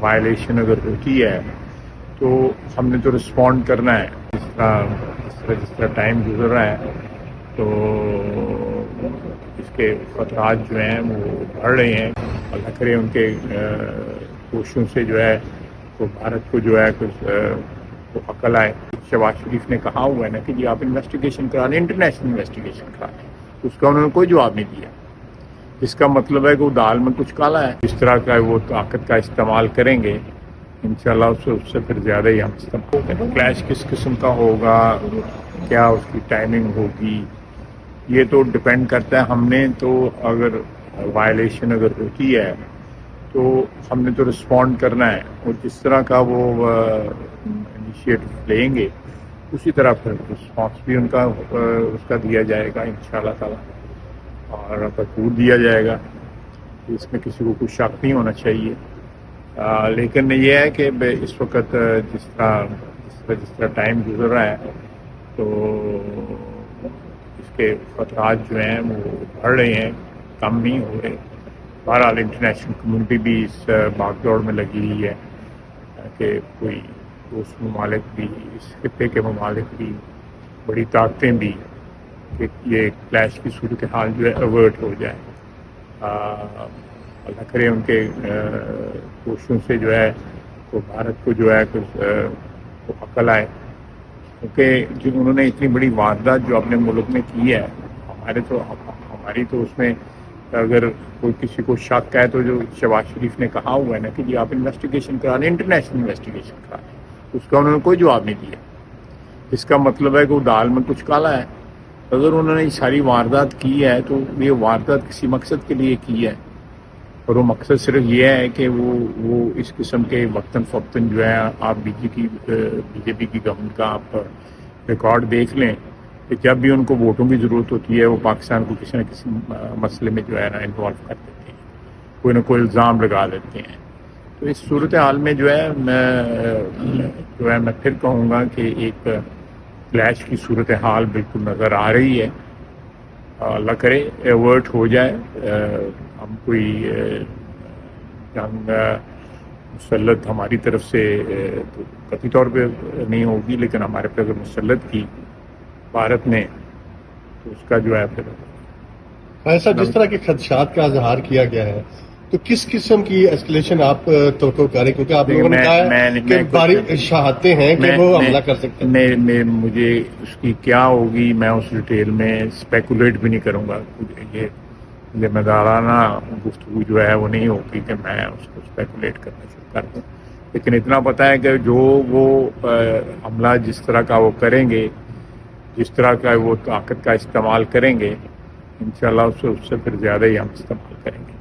Violation اگر ہوتی ہے تو ہم نے تو رسپونڈ کرنا ہے. جس طرح ٹائم گزر رہا ہے تو اس کے خطرات جو ہیں وہ بڑھ رہے ہیں. اللہ کرے ان کے کوششوں سے جو ہے تو بھارت کو جو ہے کچھ عقل آئے. شہباز شریف نے کہا ہوا ہے نا کہ جی آپ انویسٹیگیشن کرا لیں, انٹرنیشنل انویسٹیگیشن کرا لیں. اس کا انہوں نے کوئی جواب نہیں دیا. اس کا مطلب ہے کہ وہ دال میں کچھ کالا ہے. اس طرح کا وہ طاقت کا استعمال کریں گے انشاءاللہ اس سے پھر زیادہ ہی ہم استعمال کریں گے. کلیش کس قسم کا ہوگا, کیا اس کی ٹائمنگ ہوگی, یہ تو ڈپینڈ کرتا ہے. ہم نے تو اگر وائلیشن اگر ہوتی ہے تو ہم نے تو رسپونڈ کرنا ہے, اور جس طرح کا وہ انیشیٹو لیں گے اسی طرح پھر رسپانس بھی ان کا اس کا دیا جائے گا انشاءاللہ تعالی, اور بھرپور دیا جائے گا. اس میں کسی کو کوئی شک نہیں ہونا چاہیے. لیکن یہ ہے کہ اس وقت جس طرح ٹائم گزر رہا ہے تو اس کے خطرات جو ہیں وہ بڑھ رہے ہیں, کم نہیں ہو رہے. بہرحال انٹرنیشنل کمیونٹی بھی اس بھاگ دوڑ میں لگی ہوئی ہے کہ کوئی دوست ممالک بھی, اس خطے کے ممالک بھی, بڑی طاقتیں بھی, کہ یہ کلیش کی صورتحال جو ہے اوائڈ ہو جائے. اللہ کرے ان کے کوششوں سے جو ہے تو بھارت کو جو ہے کچھ عقل آئے, کیونکہ جو انہوں نے اتنی بڑی واردات جو اپنے ملک میں کی ہے, ہماری تو اس میں اگر کوئی کسی کو شک ہے تو جو شہباز شریف نے کہا ہوا ہے نا کہ جی آپ انویسٹیگیشن کرا لیں, انٹرنیشنل انویسٹیگیشن کرا لیں, اس کا انہوں نے کوئی جواب نہیں دیا. اس کا مطلب ہے کہ وہ دال میں کچھ کالا ہے. اگر انہوں نے یہ ساری واردات کی ہے تو یہ واردات کسی مقصد کے لیے کی ہے, اور وہ مقصد صرف یہ ہے کہ وہ اس قسم کے وقتاً فوقتاً جو ہے آپ بی جے پی کی گورنمنٹ کا آپ ریکارڈ دیکھ لیں کہ جب بھی ان کو ووٹوں کی ضرورت ہوتی ہے وہ پاکستان کو کسی نہ کسی مسئلے میں جو ہے نا انوالو کر دیتے ہیں, کوئی نہ کوئی الزام لگا دیتے ہیں. تو اس صورتحال میں جو ہے میں پھر کہوں گا کہ ایک کلیش کی صورتحال بالکل نظر آ رہی ہے. اللہ کرے ایورٹ ہو جائے. ہم کوئی جنگ مسلط ہماری طرف سے قطعی طور پہ نہیں ہوگی, لیکن ہمارے پہ اگر مسلط کی بھارت نے تو اس کا جو ہے پھر ایسا جس طرح کے خدشات کا اظہار کیا گیا ہے تو کس قسم کی ایسکلیشن آپ توقع کریں, کیونکہ آپ لوگوں نے کہا ہے کہ باری شہادتیں ہیں کہ وہ حملہ کر سکتے ہیں. مجھے اس کی کیا ہوگی میں اس ڈیٹیل میں اسپیکولیٹ بھی نہیں کروں گا. یہ ذمہ دارانہ گفتگو جو ہے وہ نہیں ہوگی کہ میں اس کو اسپیکولیٹ کرنا شروع کر دوں. لیکن اتنا پتہ ہے کہ جو وہ حملہ جس طرح کا وہ کریں گے, جس طرح کا وہ طاقت کا استعمال کریں گے انشاءاللہ اس سے پھر زیادہ ہی ہم استعمال کریں گے.